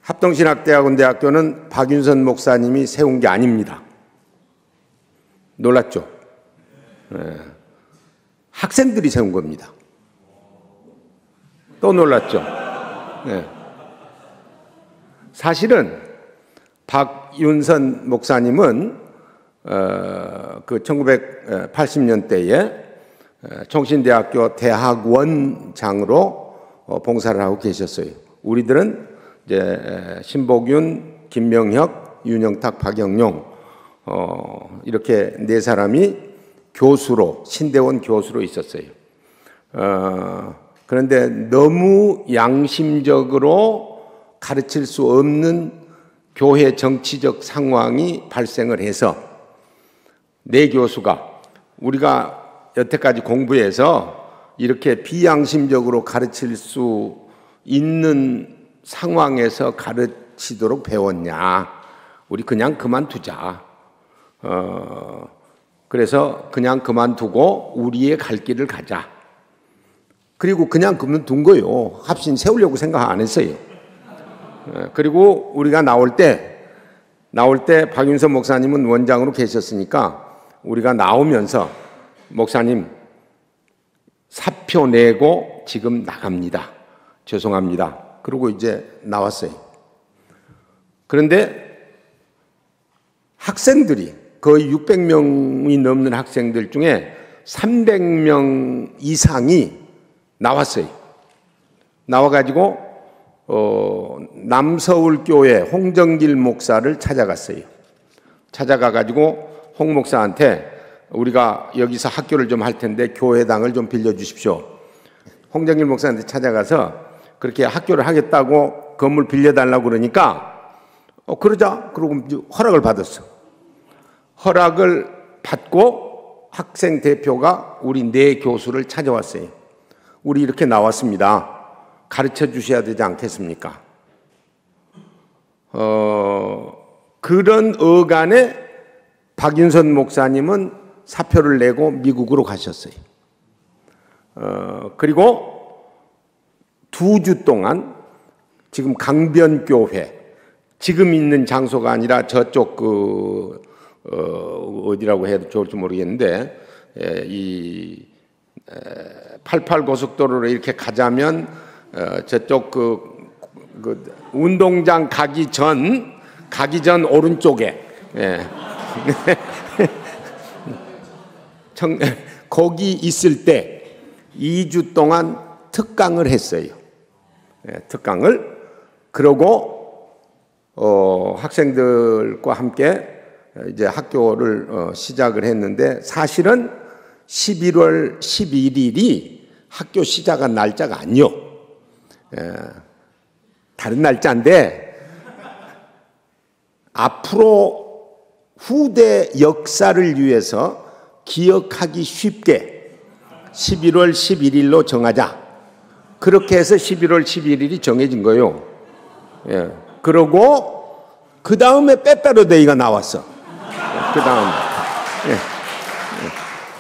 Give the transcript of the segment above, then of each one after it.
합동신학대학원대학교는 박윤선 목사님이 세운 게 아닙니다. 놀랐죠? 네. 학생들이 세운 겁니다. 또 놀랐죠? 네. 사실은 박윤선 목사님은 그 1980년대에 총신대학교 대학원장으로 봉사를 하고 계셨어요. 우리들은 이제 신복윤, 김명혁, 윤영탁, 박영용 이렇게 네 사람이 교수로, 신대원 교수로 있었어요. 그런데 너무 양심적으로 가르칠 수 없는 교회 정치적 상황이 발생을 해서 네 교수가 우리가 여태까지 공부해서 이렇게 비양심적으로 가르칠 수 있는 상황에서 가르치도록 배웠냐? 우리 그냥 그만두자. 그래서 그냥 그만두고 우리의 갈 길을 가자. 그리고 그냥 그만둔 거예요. 합신 세우려고 생각 안 했어요. 그리고 우리가 나올 때 박윤선 목사님은 원장으로 계셨으니까 우리가 나오면서 목사님 사표 내고 지금 나갑니다. 죄송합니다. 그리고 이제 나왔어요. 그런데 학생들이 거의 600명이 넘는 학생들 중에 300명 이상이 나왔어요. 나와가지고 남서울교회 홍정길 목사를 찾아갔어요. 찾아가가지고 홍 목사한테 우리가 여기서 학교를 좀 할 텐데 교회당을 좀 빌려주십시오. 홍정길 목사한테 찾아가서 그렇게 학교를 하겠다고 건물 빌려달라고 그러니까 그러자. 그러고 허락을 받았어. 허락을 받고 학생 대표가 우리 네 교수를 찾아왔어요. 우리 이렇게 나왔습니다. 가르쳐 주셔야 되지 않겠습니까? 그런 어간에 박윤선 목사님은 사표를 내고 미국으로 가셨어요. 그리고 2주 동안 지금 강변교회, 지금 있는 장소가 아니라 저쪽 어디라고 해도 좋을지 모르겠는데, 이 88 고속도로로 이렇게 가자면 저쪽 운동장 가기 전 오른쪽에 거기 있을 때 2주 동안 특강을 했어요. 특강을. 그러고 학생들과 함께 이제 학교를 시작을 했는데 사실은 11월 11일이 학교 시작한 날짜가 아니요. 다른 날짜인데 앞으로 후대 역사를 위해서 기억하기 쉽게 11월 11일로 정하자. 그렇게 해서 11월 11일이 정해진 거예요. 그러고 그 다음에 빼빼로 데이가 나왔어. 그 다음에.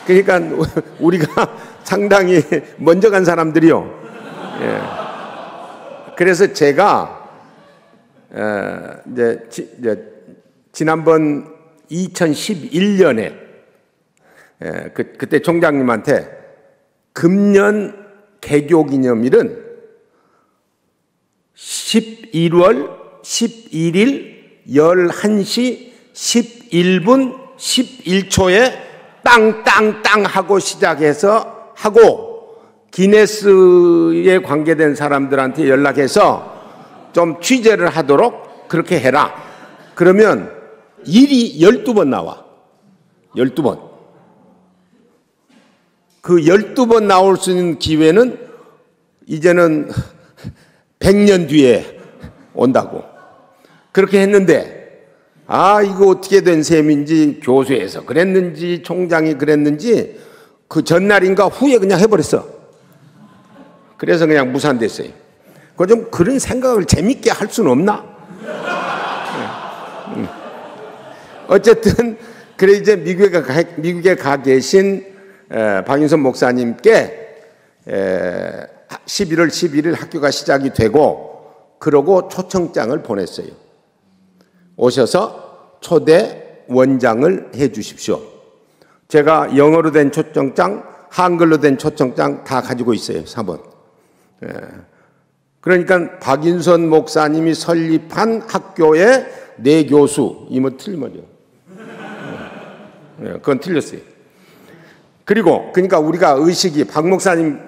그러니까 우리가 상당히 먼저 간 사람들이요. 그래서 제가 이제 지난번 2011년에 그때 총장님한테 금년 개교기념일은 11월 11일 11시 11분 11초에 땅땅땅 하고 시작해서 하고 기네스에 관계된 사람들한테 연락해서 좀 취재를 하도록 그렇게 해라. 그러면 일이 12번 나와. 12번. 그 12번 나올 수 있는 기회는 이제는 100년 뒤에 온다고. 그렇게 했는데 이거 어떻게 된 셈인지 교수에서 그랬는지 총장이 그랬는지 그 전날인가 후에 그냥 해버렸어. 그래서 그냥 무산됐어요. 좀 그런 생각을 재밌게 할 수는 없나? 어쨌든 그래 이제 미국에 가 계신 박윤선 목사님께 11월 11일 학교가 시작이 되고 그러고 초청장을 보냈어요. 오셔서 초대 원장을 해 주십시오. 제가 영어로 된 초청장, 한글로 된 초청장 다 가지고 있어요. 3번. 그러니까 박인선 목사님이 설립한 학교의 내교수, 이뭐 틀리면요. 그건 틀렸어요. 그리고 그러니까 우리가 의식이 박 목사님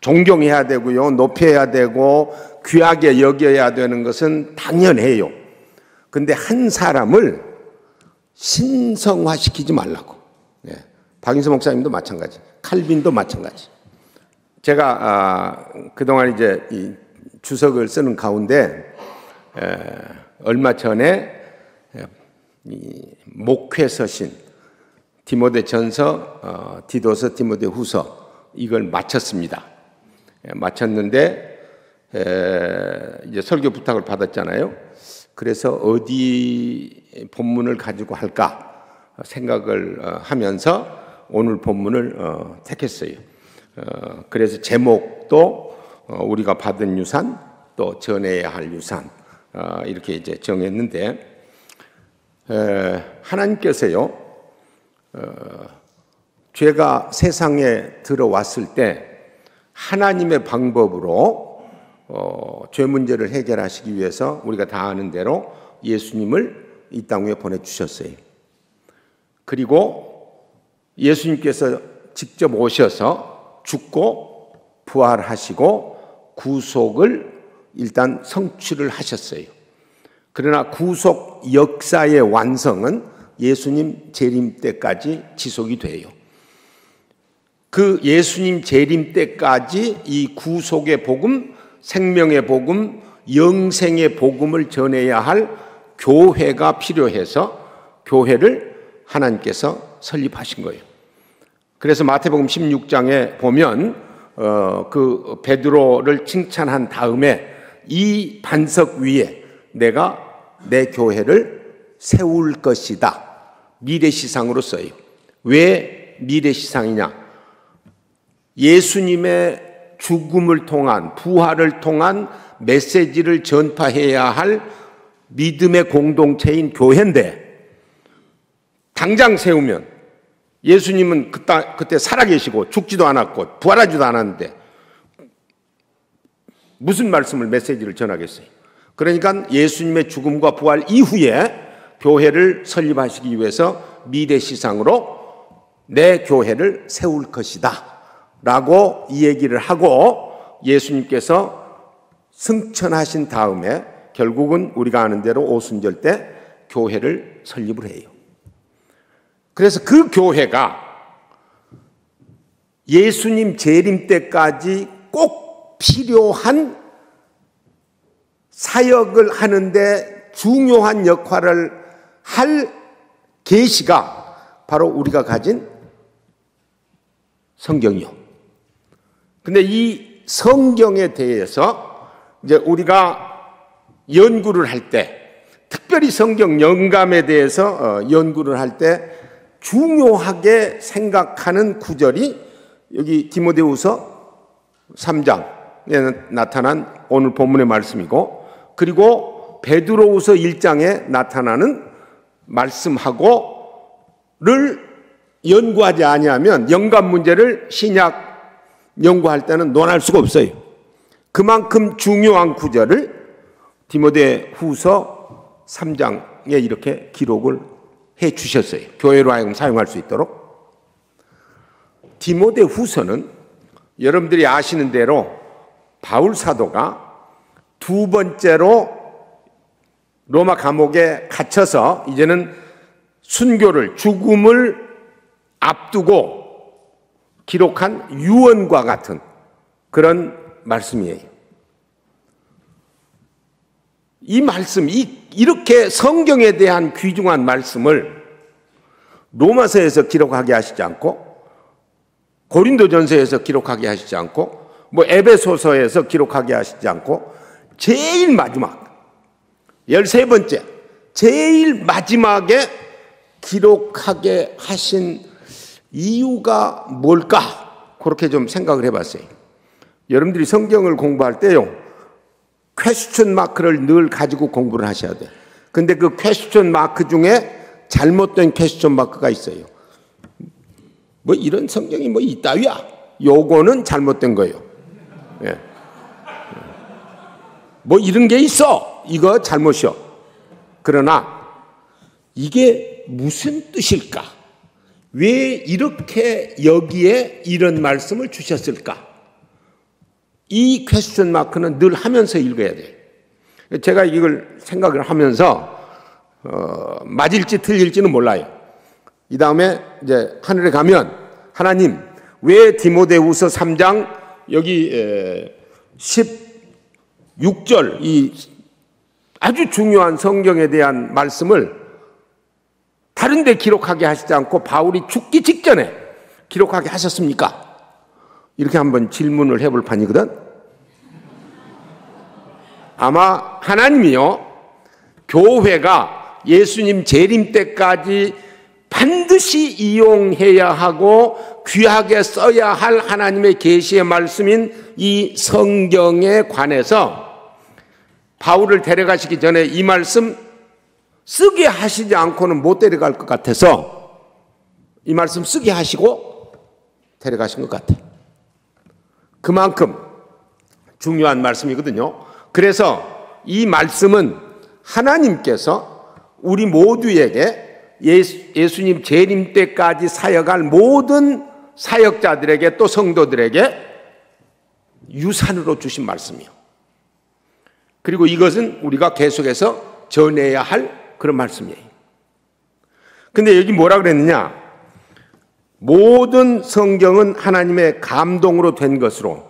존경해야 되고요, 높여야 되고 귀하게 여겨야 되는 것은 당연해요. 근데 한 사람을 신성화시키지 말라고. 박인선 목사님도 마찬가지, 칼빈도 마찬가지. 제가 그동안 이제 이 주석을 쓰는 가운데 얼마 전에 이 목회서신 디모데전서, 디도서, 디모데후서 이걸 마쳤습니다. 마쳤는데 이제 설교 부탁을 받았잖아요. 그래서 어디 본문을 가지고 할까 생각을 하면서 오늘 본문을 택했어요. 그래서 제목도 우리가 받은 유산, 또 전해야 할 유산, 이렇게 이제 정했는데, 하나님께서요, 죄가 세상에 들어왔을 때 하나님의 방법으로 죄 문제를 해결하시기 위해서 우리가 다 아는 대로 예수님을 이 땅에 보내주셨어요. 그리고 예수님께서 직접 오셔서 죽고 부활하시고 구속을 일단 성취를 하셨어요. 그러나 구속 역사의 완성은 예수님 재림 때까지 지속이 돼요. 그 예수님 재림 때까지 이 구속의 복음, 생명의 복음, 영생의 복음을 전해야 할 교회가 필요해서 교회를 하나님께서 설립하신 거예요. 그래서 마태복음 16장에 보면 그 베드로를 칭찬한 다음에 이 반석 위에 내가 내 교회를 세울 것이다. 미래시상으로 써요. 왜 미래시상이냐? 예수님의 죽음을 통한, 부활을 통한 메시지를 전파해야 할 믿음의 공동체인 교회인데, 당장 세우면 예수님은 그때 살아계시고 죽지도 않았고 부활하지도 않았는데 무슨 말씀을, 메시지를 전하겠어요? 그러니까 예수님의 죽음과 부활 이후에 교회를 설립하시기 위해서 미래시상으로 내 교회를 세울 것이다 라고 이 얘기를 하고, 예수님께서 승천하신 다음에 결국은 우리가 아는 대로 오순절 때 교회를 설립을 해요. 그래서 그 교회가 예수님 재림 때까지 꼭 필요한 사역을 하는데 중요한 역할을 할 계시가 바로 우리가 가진 성경이요. 근데 이 성경에 대해서 이제 우리가 연구를 할 때, 특별히 성경 영감에 대해서 연구를 할 때 중요하게 생각하는 구절이 여기 디모데후서 3장에 나타난 오늘 본문의 말씀이고, 그리고 베드로후서 1장에 나타나는 말씀하고를 연구하지 아니하면 영감 문제를 신약 연구할 때는 논할 수가 없어요. 그만큼 중요한 구절을 디모데후서 3장에 이렇게 기록을 해 주셨어요. 교회로 하여금 사용할 수 있도록. 디모데후서는 여러분들이 아시는 대로 바울 사도가 두 번째로 로마 감옥에 갇혀서 이제는 순교를, 죽음을 앞두고 기록한 유언과 같은 그런 말씀이에요. 이 말씀, 이렇게 성경에 대한 귀중한 말씀을 로마서에서 기록하게 하시지 않고, 고린도전서에서 기록하게 하시지 않고, 뭐 에베소서에서 기록하게 하시지 않고, 제일 마지막 13번째 제일 마지막에 기록하게 하신 이유가 뭘까? 그렇게 좀 생각을 해봤어요. 여러분들이 성경을 공부할 때요, 퀘스천 마크를 늘 가지고 공부를 하셔야 돼요. 근데 그 퀘스천 마크 중에 잘못된 퀘스천 마크가 있어요. 뭐 이런 성경이 뭐 이따위야. 요거는 잘못된 거예요. 예. 뭐 이런 게 있어. 이거 잘못이요. 그러나 이게 무슨 뜻일까? 왜 이렇게 여기에 이런 말씀을 주셨을까? 이 퀘스천 마크는 늘 하면서 읽어야 돼요. 제가 이걸 생각을 하면서 맞을지 틀릴지는 몰라요. 이 다음에 이제 하늘에 가면 하나님 왜 디모데후서 3장 여기 16절 이 아주 중요한 성경에 대한 말씀을 다른 데 기록하게 하시지 않고 바울이 죽기 직전에 기록하게 하셨습니까? 이렇게 한번 질문을 해볼 판이거든. 아마 하나님이요, 교회가 예수님 재림 때까지 반드시 이용해야 하고 귀하게 써야 할 하나님의 계시의 말씀인 이 성경에 관해서 바울을 데려가시기 전에 이 말씀 쓰게 하시지 않고는 못 데려갈 것 같아서 이 말씀 쓰게 하시고 데려가신 것 같아요. 그만큼 중요한 말씀이거든요. 그래서 이 말씀은 하나님께서 우리 모두에게 예수님 재림 때까지 사역할 모든 사역자들에게 또 성도들에게 유산으로 주신 말씀이요. 그리고 이것은 우리가 계속해서 전해야 할 그런 말씀이에요. 근데 여기 뭐라 그랬느냐? 모든 성경은 하나님의 감동으로 된 것으로,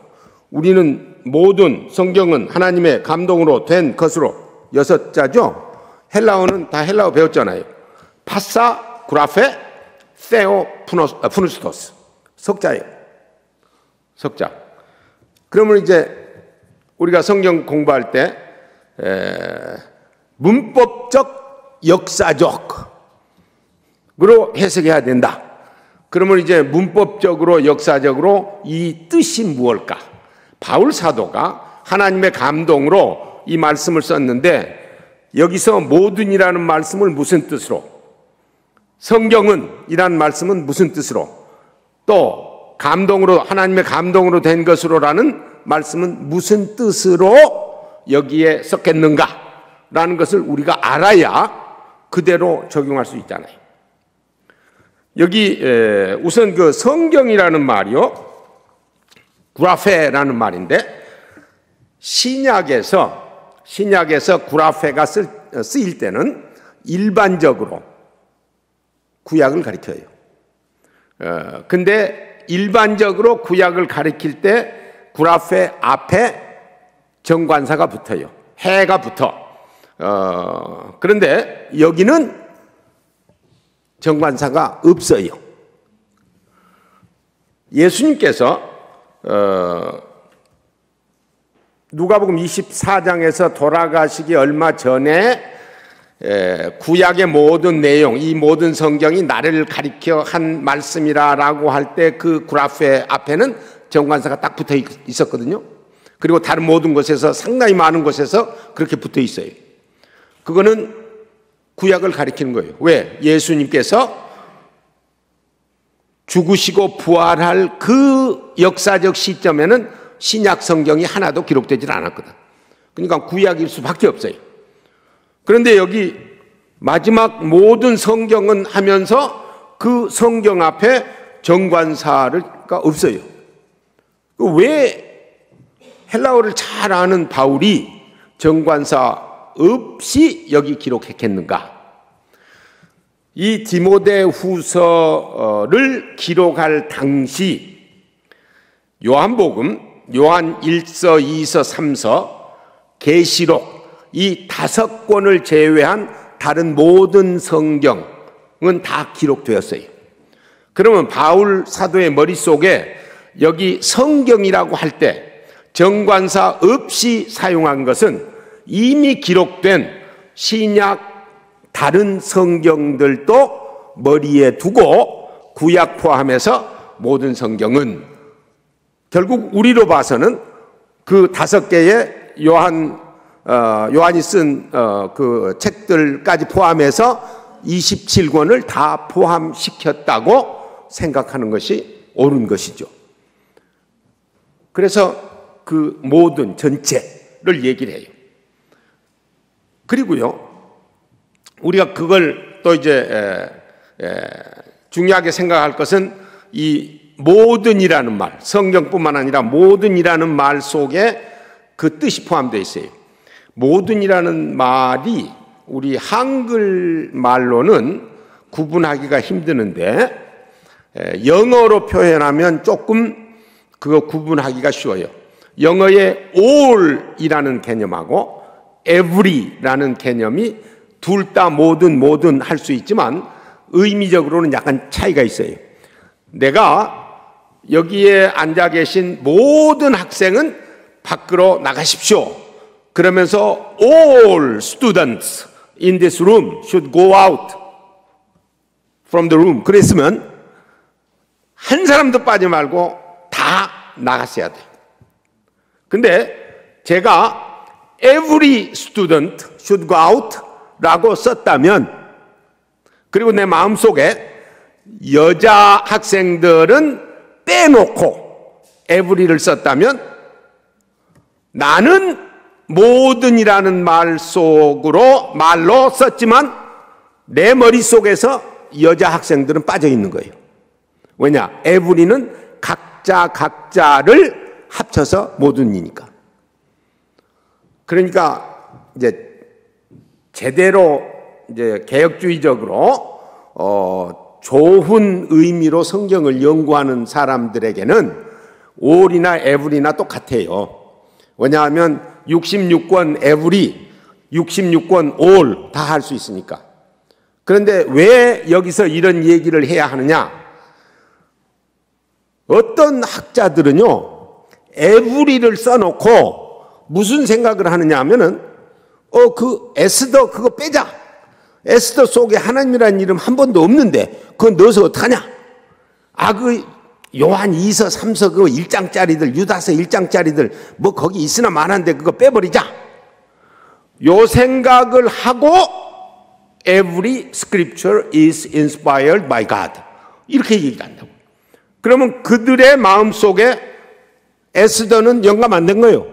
우리는 모든 성경은 하나님의 감동으로 된 것으로, 6자죠? 헬라어는 다 헬라어 배웠잖아요. 파사, 그라페, 세오, 푸누스토스. 석자예요. 석자. 그러면 이제 우리가 성경 공부할 때 문법적, 역사적으로 해석해야 된다. 그러면 이제 문법적으로, 역사적으로 이 뜻이 무엇일까? 바울 사도가 하나님의 감동으로 이 말씀을 썼는데 여기서 모든이라는 말씀을 무슨 뜻으로, 성경은 이라는 말씀은 무슨 뜻으로, 또 감동으로, 하나님의 감동으로 된 것으로라는 말씀은 무슨 뜻으로 여기에 썼겠는가라는 것을 우리가 알아야 그대로 적용할 수 있잖아요. 여기 우선 그 성경이라는 말이요, 구라페라는 말인데 신약에서 구라페가 쓰일 때는 일반적으로 구약을 가리켜요. 근데 일반적으로 구약을 가리킬 때 구라페 앞에 정관사가 붙어요. 해가 붙어. 그런데 여기는 정관사가 없어요. 예수님께서 누가복음 24장에서 돌아가시기 얼마 전에 구약의 모든 내용, 이 모든 성경이 나를 가리켜 한 말씀이라고 할 때 그 구라페 앞에는 정관사가 딱 붙어 있었거든요. 그리고 다른 모든 곳에서, 상당히 많은 곳에서 그렇게 붙어 있어요. 그거는 구약을 가리키는 거예요. 왜? 예수님께서 죽으시고 부활할 그 역사적 시점에는 신약 성경이 하나도 기록되질 않았거든. 그러니까 구약일 수밖에 없어요. 그런데 여기 마지막 모든 성경은 하면서 그 성경 앞에 정관사가 없어요. 왜 헬라어를 잘 아는 바울이 정관사 없이 여기 기록했겠는가? 이 디모데후서를 기록할 당시 요한복음, 요한 1서, 2서, 3서, 계시록 이 5권을 제외한 다른 모든 성경은 다 기록되었어요. 그러면 바울 사도의 머릿속에 여기 성경이라고 할 때 정관사 없이 사용한 것은 이미 기록된 신약 다른 성경들도 머리에 두고 구약 포함해서 모든 성경은 결국 우리로 봐서는 그 5개의 요한 요한이 쓴 그 책들까지 포함해서 27권을 다 포함시켰다고 생각하는 것이 옳은 것이죠. 그래서 그 모든 전체를 얘기를 해요. 그리고요, 우리가 그걸 또 이제 중요하게 생각할 것은 이 모든이라는 말, 성경뿐만 아니라 모든이라는 말 속에 그 뜻이 포함되어 있어요. 모든이라는 말이 우리 한글 말로는 구분하기가 힘드는데 영어로 표현하면 조금 그거 구분하기가 쉬워요. 영어의 all이라는 개념하고 every라는 개념이 둘 다 모든 할 수 있지만 의미적으로는 약간 차이가 있어요. 내가 여기에 앉아 계신 모든 학생은 밖으로 나가십시오. 그러면서 all students in this room should go out from the room. 그랬으면 한 사람도 빠지 말고 다 나갔어야 돼요. 근데 제가 every student should go out 라고 썼다면, 그리고 내 마음속에 여자 학생들은 빼놓고 every를 썼다면, 나는 모든이라는 말로 썼지만 내 머릿속에서 여자 학생들은 빠져 있는 거예요. 왜냐? every는 각자를 합쳐서 모든이니까. 그러니까 이제 제대로 이제 개혁주의적으로 좋은 의미로 성경을 연구하는 사람들에게는 all이나 every나 똑같아요. 왜냐하면 66권 every, 66권 all 다 할 수 있으니까. 그런데 왜 여기서 이런 얘기를 해야 하느냐? 어떤 학자들은요, every를 써놓고 무슨 생각을 하느냐 하면은 그 에스더 그거 빼자. 에스더 속에 하나님이라는 이름 한 번도 없는데 그거 넣어서 어떡하냐? 그 요한 2서 3서 그 1장짜리들, 유다서 1장짜리들 뭐 거기 있으나 마나인데 그거 빼버리자. 요 생각을 하고 every scripture is inspired by God 이렇게 얘기를 한다고. 그러면 그들의 마음속에 에스더는 영감 안 된 거예요.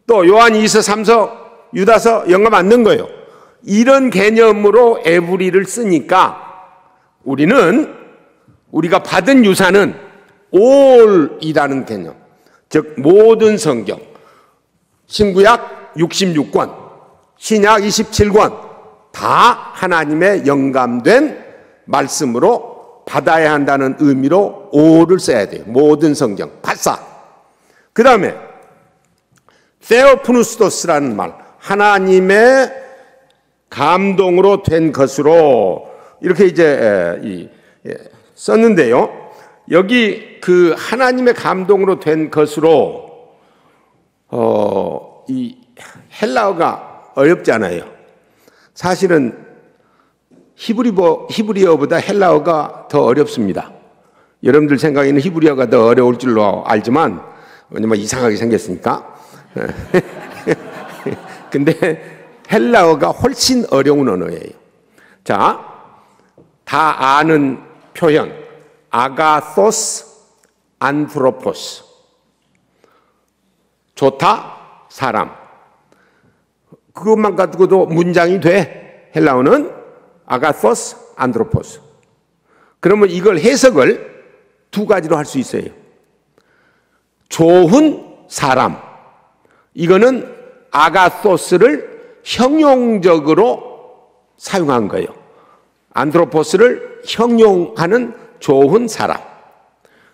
또 요한 2서 3서 유다서 영감 안 된 거예요. 이런 개념으로 every를 쓰니까 우리가 받은 유산은 all이라는 개념, 즉 모든 성경, 신구약 66권, 신약 27권 다 하나님의 영감된 말씀으로 받아야 한다는 의미로 all을 써야 돼요. 모든 성경, 파사. 그 다음에 theopneustos라는 말, 하나님의 감동으로 된 것으로 이렇게 이제 썼는데요. 여기 그 하나님의 감동으로 된 것으로 이 헬라어가 어렵잖아요. 사실은 히브리어보다 헬라어가 더 어렵습니다. 여러분들 생각에는 히브리어가 더 어려울 줄로 알지만 왜냐면 이상하게 생겼으니까. 근데 헬라어가 훨씬 어려운 언어예요. 자, 다 아는 표현 아가토스 안트로포스, 좋다, 사람. 그것만 가지고도 문장이 돼. 헬라어는 아가토스 안트로포스. 그러면 이걸 해석을 두 가지로 할 수 있어요. 좋은 사람, 이거는 아가토스를 형용적으로 사용한 거예요. 안트로포스를 형용하는 좋은 사람.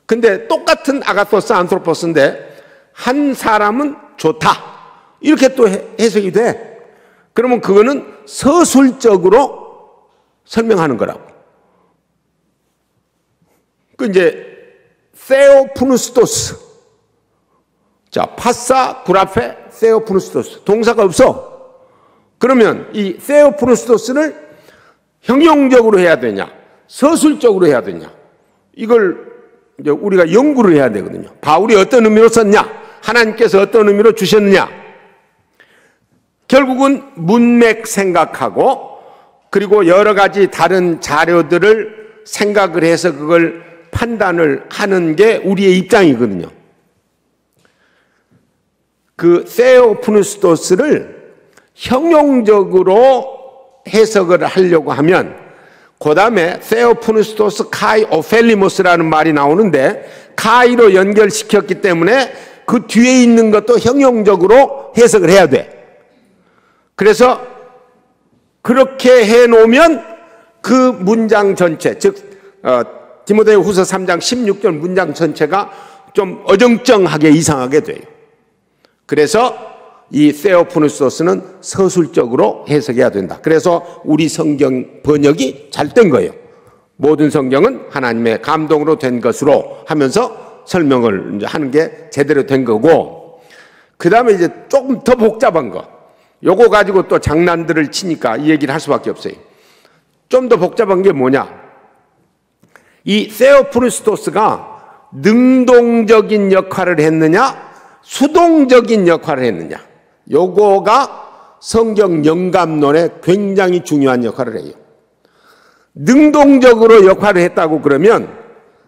근데 똑같은 아가토스 안트로포스인데 한 사람은 좋다, 이렇게 또 해석이 돼. 그러면 그거는 서술적으로 설명하는 거라고. 그 이제 theopneustos. 자, 파사 구라페 theopneustos. 동사가 없어. 그러면 이 theopneustos를 형용적으로 해야 되냐, 서술적으로 해야 되냐, 이걸 이제 우리가 연구를 해야 되거든요. 바울이 어떤 의미로 썼냐, 하나님께서 어떤 의미로 주셨느냐. 결국은 문맥 생각하고 그리고 여러 가지 다른 자료들을 생각을 해서 그걸 판단을 하는 게 우리의 입장이거든요. 그 세오프누스토스를 형용적으로 해석을 하려고 하면 그 다음에 세오프누스토스 카이 오펠리모스라는 말이 나오는데 카이로 연결시켰기 때문에 그 뒤에 있는 것도 형용적으로 해석을 해야 돼. 그래서 그렇게 해놓으면 그 문장 전체, 즉 디모데후 후서 3장 16절 문장 전체가 좀 어정쩡하게 이상하게 돼요. 그래서 이 세오프누스토스는 서술적으로 해석해야 된다. 그래서 우리 성경 번역이 잘 된 거예요. 모든 성경은 하나님의 감동으로 된 것으로 하면서 설명을 이제 하는 게 제대로 된 거고, 그 다음에 이제 조금 더 복잡한 거, 요거 가지고 또 장난들을 치니까 이 얘기를 할 수밖에 없어요. 좀 더 복잡한 게 뭐냐? 이 세오프누스토스가 능동적인 역할을 했느냐, 수동적인 역할을 했느냐, 요거가 성경 영감론에 굉장히 중요한 역할을 해요. 능동적으로 역할을 했다고 그러면,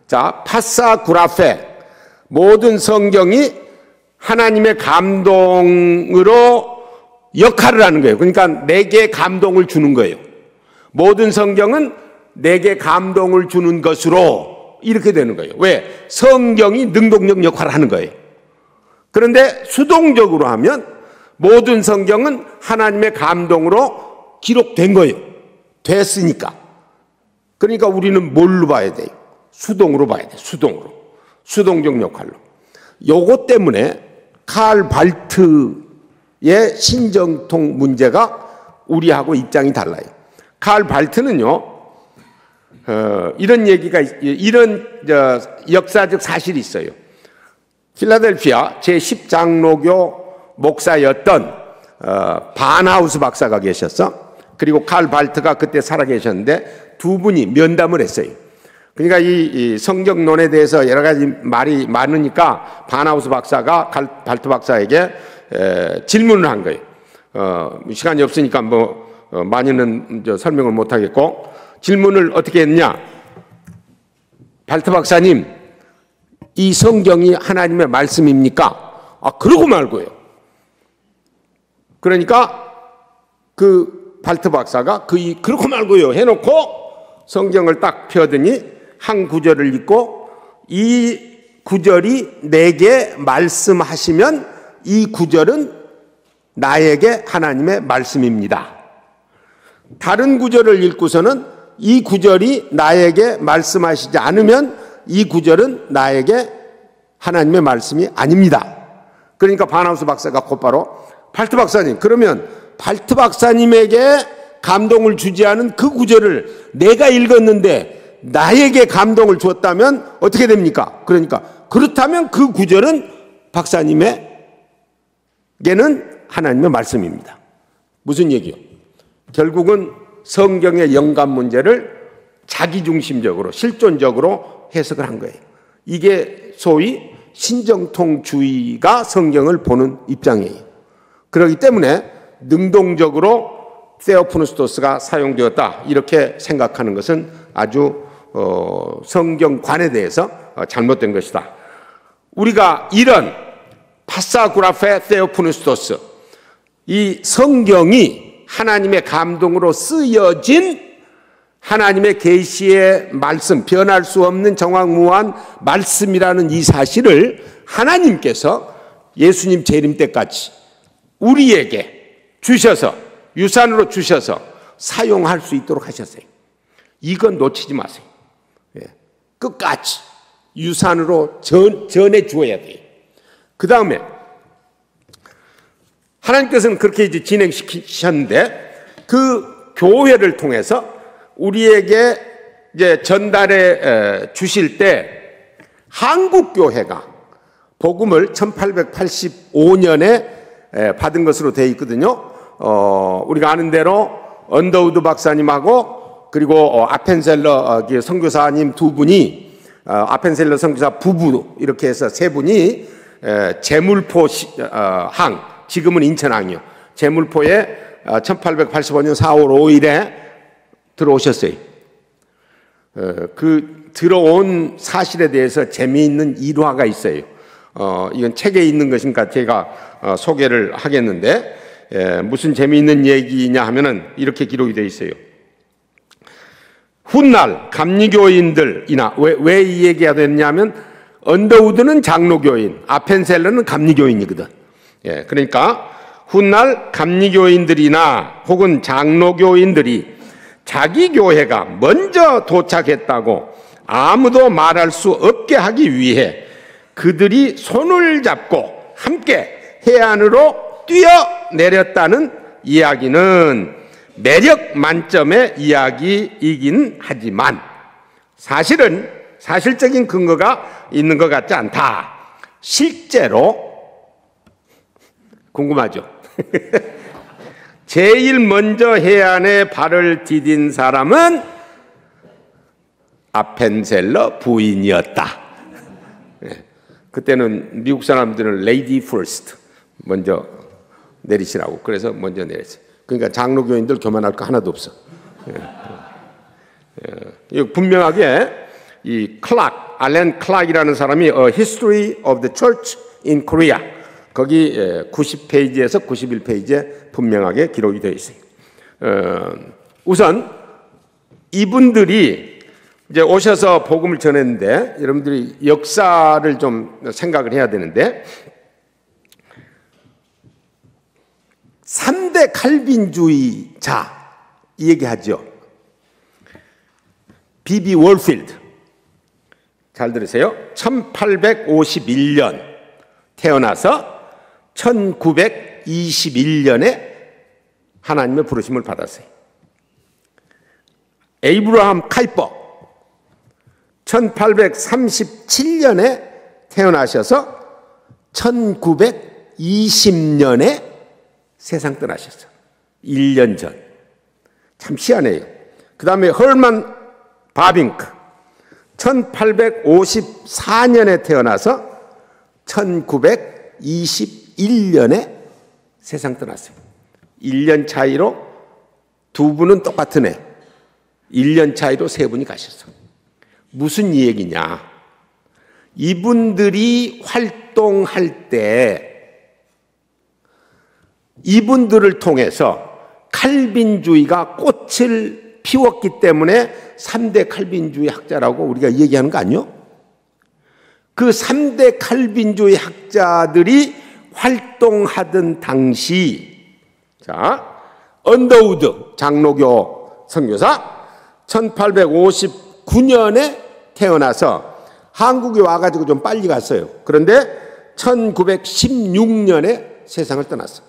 자, 파사구라페, 모든 성경이 하나님의 감동으로 역할을 하는 거예요. 그러니까 내게 감동을 주는 거예요. 모든 성경은 내게 감동을 주는 것으로 이렇게 되는 거예요. 왜? 성경이 능동적 역할을 하는 거예요. 그런데 수동적으로 하면 모든 성경은 하나님의 감동으로 기록된 거예요. 됐으니까. 그러니까 우리는 뭘로 봐야 돼요? 수동으로 봐야 돼요. 수동으로. 수동적 역할로. 요것 때문에 칼 발트의 신정통 문제가 우리하고 입장이 달라요. 칼 발트는요, 이런 얘기가, 이런 역사적 사실이 있어요. 필라델피아 제10장로교 목사였던 반하우스 박사가 계셨어. 그리고 칼 발트가 그때 살아 계셨는데 두 분이 면담을 했어요. 그러니까 이 성경론에 대해서 여러 가지 말이 많으니까 반하우스 박사가 칼 발트 박사에게 질문을 한 거예요. 시간이 없으니까 많이는 설명을 못 하겠고, 질문을 어떻게 했냐? 발트 박사님, 이 성경이 하나님의 말씀입니까? 아, 그러고 말고요. 그러니까 그 발트 박사가 그러고 말고요 해놓고 성경을 딱 펴더니 한 구절을 읽고, 이 구절이 내게 말씀하시면 이 구절은 나에게 하나님의 말씀입니다. 다른 구절을 읽고서는 이 구절이 나에게 말씀하시지 않으면 이 구절은 나에게 하나님의 말씀이 아닙니다. 그러니까 반하우스 박사가 곧바로, 발트 박사님, 그러면 발트 박사님에게 감동을 주지 않은 그 구절을 내가 읽었는데 나에게 감동을 주었다면 어떻게 됩니까? 그러니까 그렇다면 그 구절은 박사님에게는 하나님의 말씀입니다. 무슨 얘기요? 결국은 성경의 영감 문제를 자기중심적으로 실존적으로 해석을 한 거예요. 이게 소위 신정통주의가 성경을 보는 입장이에요. 그렇기 때문에 능동적으로 세오프누스토스가 사용되었다 이렇게 생각하는 것은 아주 성경관에 대해서 잘못된 것이다. 우리가 이런 파사구라페 세오프누스토스, 이 성경이 하나님의 감동으로 쓰여진 하나님의 계시의 말씀, 변할 수 없는 정확무한 말씀이라는 이 사실을 하나님께서 예수님 재림 때까지 우리에게 주셔서, 유산으로 주셔서 사용할 수 있도록 하셨어요. 이건 놓치지 마세요. 끝까지 유산으로 전해 주어야 돼요. 그 다음에 하나님께서는 그렇게 이제 진행시키셨는데, 그 교회를 통해서 우리에게 이제 전달해 주실 때 한국 교회가 복음을 1885년에 받은 것으로 되어 있거든요. 우리가 아는 대로 언더우드 박사님하고 그리고 아펜셀러 선교사님 두 분이, 아펜셀러 선교사 부부 이렇게 해서 세 분이 제물포 항, 지금은 인천항이요, 제물포에 1885년 4월 5일에 들어오셨어요. 그 들어온 사실에 대해서 재미있는 일화가 있어요. 이건 책에 있는 것이니까 제가 소개를 하겠는데, 무슨 재미있는 얘기냐 하면은 이렇게 기록이 되어 있어요. 훗날 감리교인들이나 왜 이 얘기가 됐냐면, 언더우드는 장로교인, 아펜셀러는 감리교인이거든. 그러니까 훗날 감리교인들이나 혹은 장로교인들이 자기 교회가 먼저 도착했다고 아무도 말할 수 없게 하기 위해 그들이 손을 잡고 함께 해안으로 뛰어내렸다는 이야기는 매력 만점의 이야기이긴 하지만 사실은 사실적인 근거가 있는 것 같지 않다. 실제로 궁금하죠? 제일 먼저 해안에 발을 디딘 사람은 아펜셀러 부인이었다. 그때는 미국 사람들은 레이디 퍼스트 먼저 내리시라고, 그래서 먼저 내렸어요. 그러니까 장로교인들 교만할 거 하나도 없어. 분명하게 이 알렌 클락이라는 사람이 A History of the Church in Korea, 거기 90페이지에서 91페이지에 분명하게 기록이 되어 있어요. 우선 이분들이 이제 오셔서 복음을 전했는데, 여러분들이 역사를 좀 생각을 해야 되는데, 3대 칼빈주의자 이 얘기하죠. B.B. 월필드, 잘 들으세요. 1851년 태어나서 1921년에 하나님의 부르심을 받았어요. 에이브라함 카이퍼, 1837년에 태어나셔서 1920년에 세상 떠나셨어요. 1년 전. 참 희한해요. 그 다음에 헐만 바빙크, 1854년에 태어나서 1921년에 세상 떠났어요. 1년 차이로 두 분은 똑같은 애, 1년 차이로 세 분이 가셨어요. 무슨 얘기냐? 이분들이 활동할 때 이분들을 통해서 칼빈주의가 꽃을 피웠기 때문에 3대 칼빈주의 학자라고 우리가 얘기하는 거 아니요? 그 3대 칼빈주의 학자들이 활동하던 당시, 자, 언더우드 장로교 선교사 1859년에 태어나서 한국에 와가지고 좀 빨리 갔어요. 그런데 1916년에 세상을 떠났어요.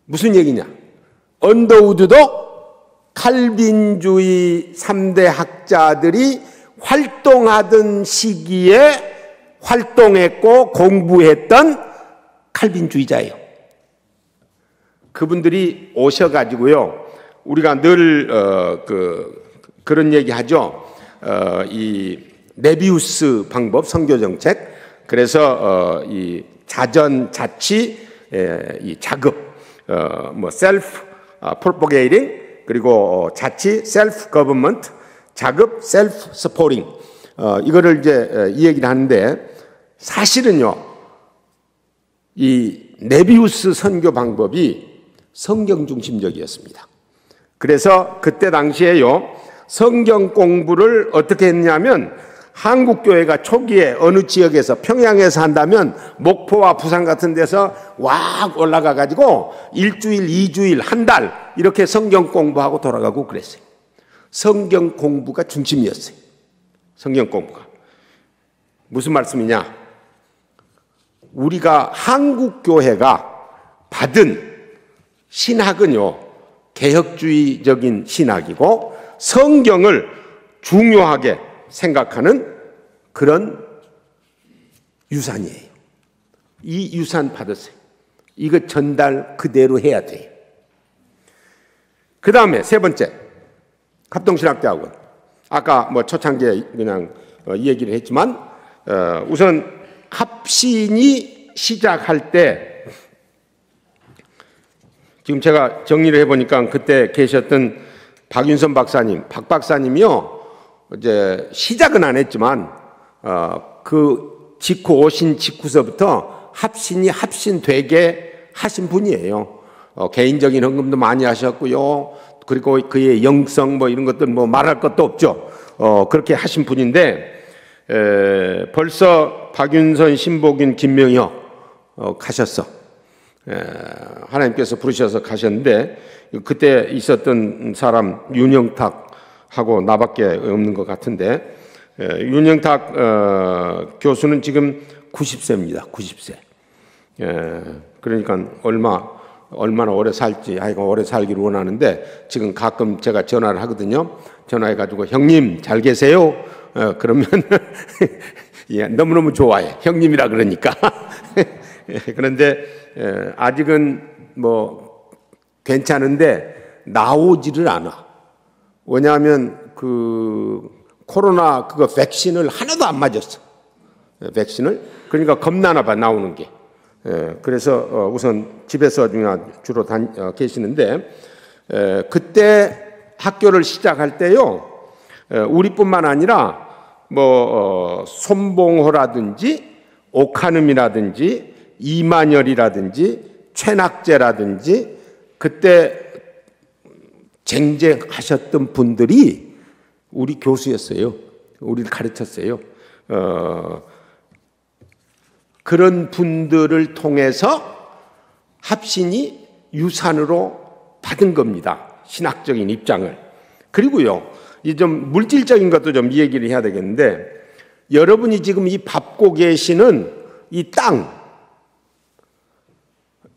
무슨 얘기냐? 언더우드도 칼빈주의 3대 학자들이 활동하던 시기에 활동했고 공부했던 칼빈주의자예요. 그분들이 오셔가지고요, 우리가 늘 그런 얘기 하죠. 이 네비우스 방법, 선교 정책. 그래서 이 자전 자치, 이 자급, 뭐 셀프 프로포게이팅, 그리고 자치 셀프 거버먼트, 자급 셀프 서포팅, 이거를 이제 이 얘기를 하는데, 사실은요, 이 네비우스 선교 방법이 성경 중심적이었습니다. 그래서 그때 당시에요, 성경 공부를 어떻게 했냐면, 한국 교회가 초기에 어느 지역에서 평양에서 한다면 목포와 부산 같은 데서 왁 올라가 가지고 일주일, 2주일, 한 달 이렇게 성경 공부하고 돌아가고 그랬어요. 성경 공부가 중심이었어요. 성경 공부가. 무슨 말씀이냐? 우리가 한국 교회가 받은 신학은요, 개혁주의적인 신학이고 성경을 중요하게 생각하는 그런 유산이에요. 이 유산 받으세요. 이거 전달 그대로 해야 돼요. 그 다음에 세 번째, 합동신학대학원. 아까 뭐 초창기에 그냥 이 얘기를 했지만, 우선 합신이 시작할 때 지금 제가 정리를 해보니까 그때 계셨던 박윤선 박사님, 박 박사님이요, 이제 시작은 안 했지만, 그 직후 오신 직후서부터 합신 되게 하신 분이에요. 개인적인 헌금도 많이 하셨고요. 그리고 그의 영성 뭐 이런 것들 뭐 말할 것도 없죠. 그렇게 하신 분인데, 벌써 박윤선, 신복인, 김명혁 가셨어. 하나님께서 부르셔서 가셨는데, 그때 있었던 사람 윤영탁하고 나밖에 없는 것 같은데, 윤영탁 교수는 지금 90세입니다. 90세. 그러니까 얼마나 오래 살지, 아이고 오래 살기를 원하는데, 지금 가끔 제가 전화를 하거든요. 전화해가지고 형님 잘 계세요? 그러면 예, 너무너무 좋아해. 형님이라 그러니까. 그런데 아직은 뭐 괜찮은데 나오지를 않아. 왜냐하면 그 코로나 그거 백신을 하나도 안 맞았어. 백신을. 그러니까 겁나나 봐, 나오는 게. 그래서 우선 집에서 주로 계시는데, 그때 학교를 시작할 때요, 우리뿐만 아니라 뭐 손봉호라든지 오카눔이라든지 이만열이라든지 최낙재라든지 그때 쟁쟁하셨던 분들이 우리 교수였어요. 우리를 가르쳤어요. 그런 분들을 통해서 합신이 유산으로 받은 겁니다. 신학적인 입장을. 그리고요, 이 좀 물질적인 것도 좀 얘기를 해야 되겠는데, 여러분이 지금 이 밟고 계시는 이 땅,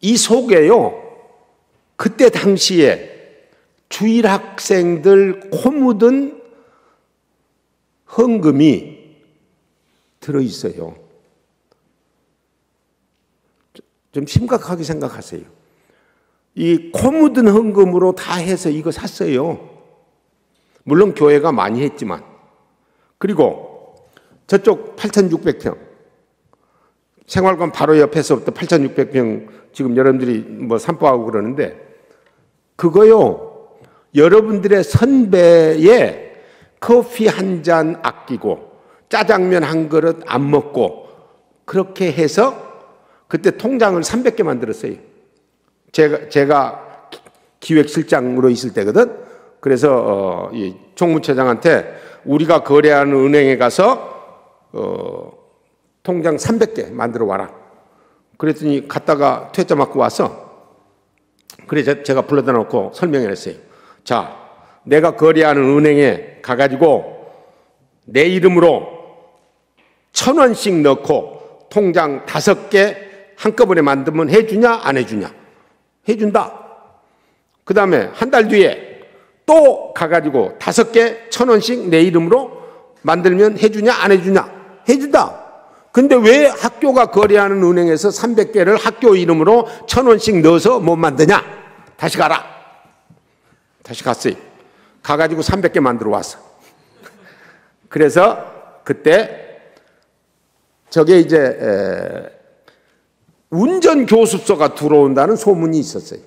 이 속에요, 그때 당시에 주일 학생들 코 묻은 헌금이 들어있어요. 좀 심각하게 생각하세요. 이 코 묻은 헌금으로 다 해서 이거 샀어요. 물론 교회가 많이 했지만. 그리고 저쪽 8,600평, 생활관 바로 옆에서부터 8,600평 지금 여러분들이 뭐 산보하고 그러는데, 그거요, 여러분들의 선배의 커피 한 잔 아끼고 짜장면 한 그릇 안 먹고 그렇게 해서 그때 통장을 300개 만들었어요. 제가 기획실장으로 있을 때거든. 그래서 이 총무처장한테 우리가 거래하는 은행에 가서 통장 300개 만들어 와라. 그랬더니 갔다가 퇴짜 맞고 와서, 그래서 제가 불러다 놓고 설명을 했어요. 자, 내가 거래하는 은행에 가가지고 내 이름으로 1,000원씩 넣고 통장 5개 한꺼번에 만들면 해주냐 안 해주냐? 해준다. 그 다음에 한 달 뒤에 또 가가지고 5개 1,000원씩 내 이름으로 만들면 해주냐 안 해주냐? 해준다. 근데 왜 학교가 거래하는 은행에서 300개를 학교 이름으로 1,000원씩 넣어서 못 만드냐? 다시 가라. 다시 갔어요. 가가지고 300개 만들어 왔어. 그래서 그때 저게 이제 운전교습소가 들어온다는 소문이 있었어요.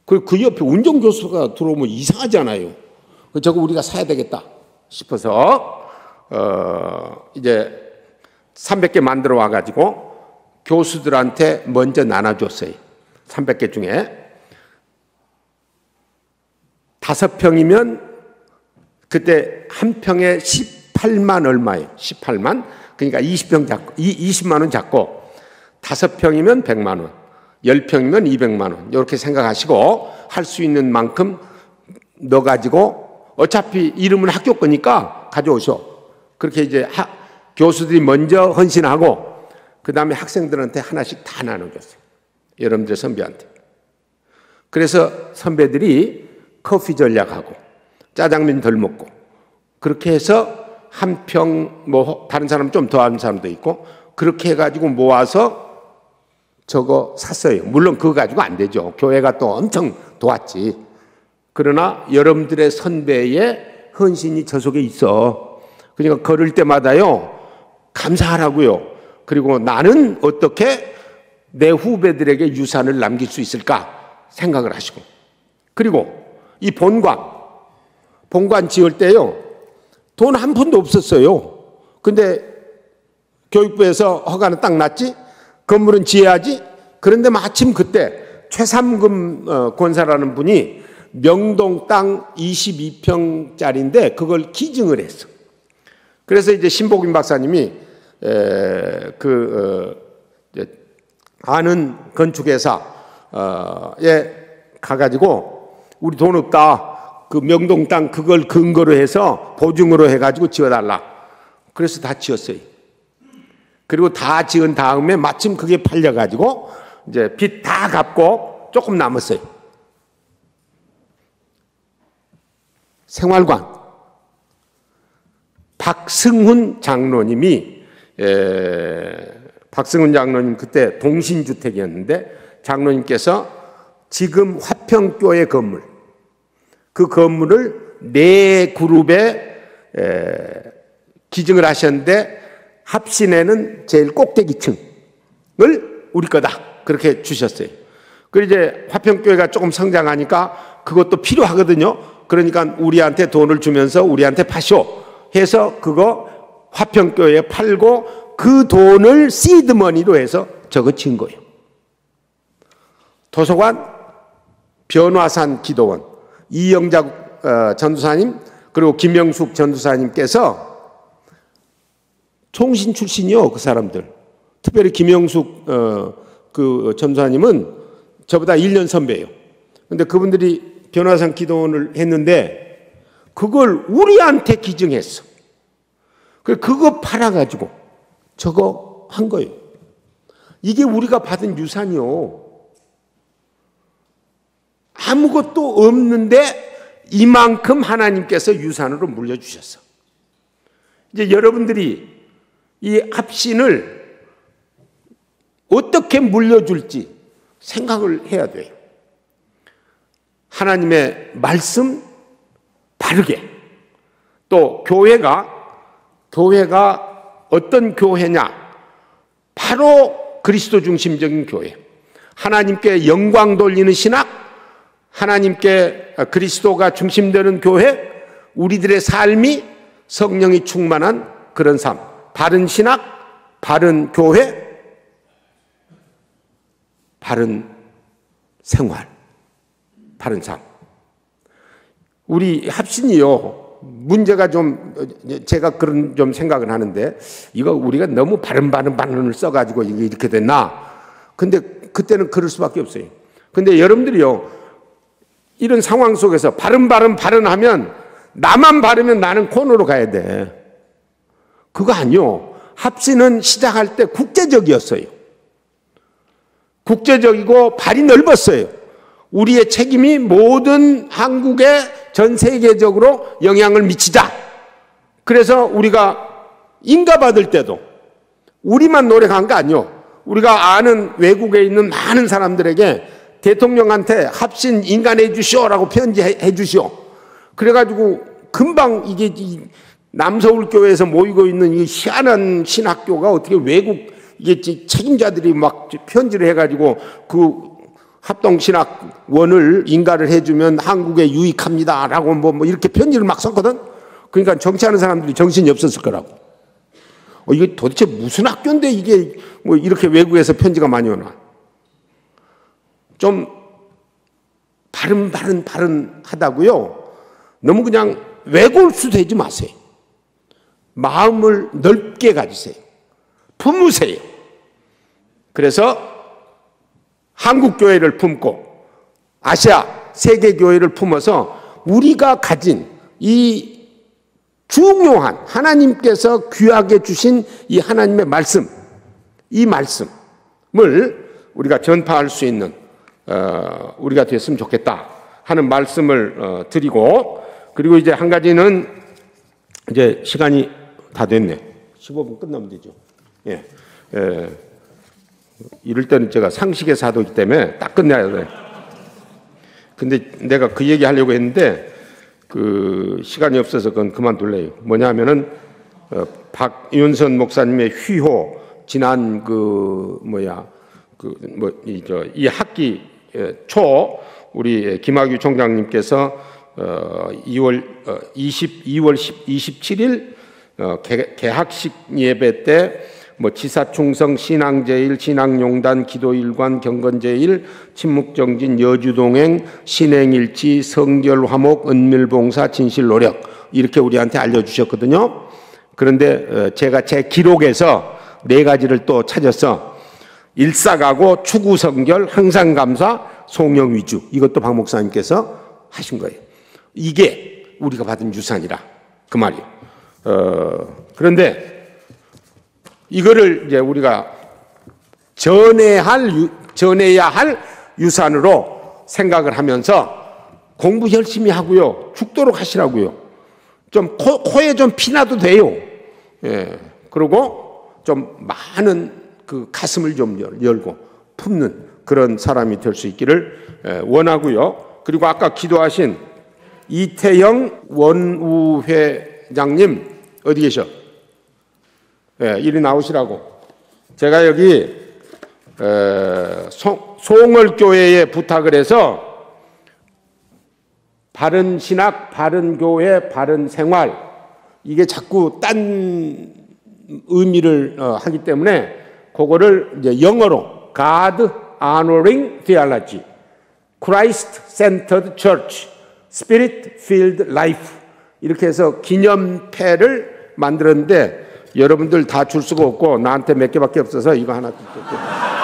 그 옆에 운전교습소가 들어오면 이상하잖아요. 저거 우리가 사야 되겠다 싶어서 이제 300개 만들어 와가지고 교수들한테 먼저 나눠줬어요. 300개 중에 5평이면 그때 한 평에 18만 얼마예요. 18만. 그러니까 20만 원 잡고 5평이면 100만 원, 10평이면 200만 원 이렇게 생각하시고 할 수 있는 만큼 넣어가지고 어차피 이름은 학교 거니까 가져오셔. 그렇게 이제 교수들이 먼저 헌신하고 그 다음에 학생들한테 하나씩 다 나눠줬어요. 여러분들 선배한테. 그래서 선배들이 커피 전략하고 짜장면 덜 먹고 그렇게 해서 한 평, 뭐 다른 사람 좀 더 하는 사람도 있고 그렇게 해가지고 모아서 저거 샀어요. 물론 그거 가지고 안 되죠. 교회가 또 엄청 도왔지. 그러나 여러분들의 선배의 헌신이 저 속에 있어. 그러니까 걸을 때마다요, 감사하라고요. 그리고 나는 어떻게 내 후배들에게 유산을 남길 수 있을까 생각을 하시고, 그리고 이 본관 지을 때요, 돈 한 푼도 없었어요. 근데 교육부에서 허가는 딱 났지, 건물은 지어야지. 그런데 마침 그때 최삼금 권사라는 분이 명동 땅 22평짜리인데 그걸 기증을 했어. 그래서 이제 신복임 박사님이 아는 건축회사에 가가지고 우리 돈 없다, 그 명동 땅 그걸 근거로 해서 보증으로 해가지고 지어달라. 그래서 다 지었어요. 그리고 다 지은 다음에 마침 그게 팔려가지고 이제 빚 다 갚고 조금 남았어요. 생활관. 박승훈 장로님이 박승훈 장로님 그때 동신주택이었는데 장로님께서 지금 화평교회 건물, 그 건물을 4그룹에 기증을 하셨는데 합신에는 제일 꼭대기층을 우리 거다 그렇게 주셨어요. 그리고 이제 화평교회가 조금 성장하니까 그것도 필요하거든요. 그러니까 우리한테 돈을 주면서 우리한테 파쇼 해서 그거 화평교회에 팔고 그 돈을 시드머니로 해서 저거 친 거예요. 도서관, 변화산 기도원, 이영자 전도사님 그리고 김영숙 전도사님께서 총신 출신이요, 그 사람들. 특별히 김영숙 그 전도사님은 저보다 1년 선배예요. 근데 그분들이 변화산 기도원을 했는데 그걸 우리한테 기증했어. 그거 팔아가지고 저거 한 거예요. 이게 우리가 받은 유산이요. 아무것도 없는데 이만큼 하나님께서 유산으로 물려주셨어. 이제 여러분들이 이 합신을 어떻게 물려줄지 생각을 해야 돼요. 하나님의 말씀 바르게, 또 교회가 어떤 교회냐, 바로 그리스도 중심적인 교회, 하나님께 영광 돌리는 신학, 하나님께 그리스도가 중심되는 교회, 우리들의 삶이 성령이 충만한 그런 삶, 바른 신학, 바른 교회, 바른 생활, 바른 삶. 우리 합신이요, 문제가 좀, 제가 그런 좀 생각을 하는데, 이거 우리가 너무 바른을 써가지고 이게 이렇게 됐나? 근데 그때는 그럴 수밖에 없어요. 근데 여러분들이요, 이런 상황 속에서 바른하면 나만 바르면 나는 코너로 가야 돼. 그거 아니요. 합신은 시작할 때 국제적이었어요. 국제적이고 발이 넓었어요. 우리의 책임이 모든 한국에 전 세계적으로 영향을 미치자. 그래서 우리가 인가받을 때도 우리만 노력한 거 아니요. 우리가 아는 외국에 있는 많은 사람들에게 대통령한테 합신 인간해 주시오라고 편지해 주시오. 그래가지고 금방 이게 남서울교회에서 모이고 있는 이 희한한 신학교가 어떻게 외국 이게 책임자들이 막 편지를 해가지고 그 합동신학원을 인가를 해주면 한국에 유익합니다라고 뭐 이렇게 편지를 막 썼거든. 그러니까 정치하는 사람들이 정신이 없었을 거라고. 이게 도대체 무슨 학교인데 이게 뭐 이렇게 외국에서 편지가 많이 오나. 좀 바른하다고요. 너무 그냥 외골수 되지 마세요. 마음을 넓게 가지세요. 품으세요. 그래서 한국교회를 품고 아시아 세계교회를 품어서 우리가 가진 이 중요한 하나님께서 귀하게 주신 이 하나님의 말씀, 이 말씀을 우리가 전파할 수 있는 우리가 됐으면 좋겠다 하는 말씀을 드리고, 그리고 이제 한 가지는 이제 시간이 다 됐네. 15분 끝나면 되죠. 예. 이럴 때는 제가 상식의 사도이기 때문에 딱 끝내야 돼. 근데 내가 그 얘기 하려고 했는데 그 시간이 없어서 그건 그만둘래요. 뭐냐면은 박윤선 목사님의 휘호 지난 이 학기 초 우리 김학유 총장님께서 2월 27일 개학식 예배 때 뭐 지사충성, 신앙제일, 신앙용단, 기도일관, 경건제일, 침묵정진, 여주동행, 신행일지, 성결화목, 은밀봉사, 진실노력 이렇게 우리한테 알려주셨거든요. 그런데 제가 제 기록에서 4가지를 또 찾아서 일사가고, 추구성결, 항상감사, 송영위주 이것도 박 목사님께서 하신 거예요. 이게 우리가 받은 유산이라 그 말이에요. 그런데 이거를 이제 우리가 전해야 할 유산으로 생각을 하면서 공부 열심히 하고요. 죽도록 하시라고요. 좀 코에 좀 피나도 돼요. 예. 그리고 좀 많은 그 가슴을 좀 열고 품는 그런 사람이 될 수 있기를 원하고요. 그리고 아까 기도하신 이태영 원우회장님 어디 계셔? 예, 이리 나오시라고. 제가 여기 송월교회에 부탁을 해서 바른 신학, 바른 교회, 바른 생활 이게 자꾸 딴 의미를 하기 때문에 그거를 이제 영어로 God Honoring Theology, Christ Centered Church, Spirit Filled Life 이렇게 해서 기념패를 만들었는데 여러분들 다 줄 수가 없고 나한테 몇 개밖에 없어서 이거 하나 드릴게요.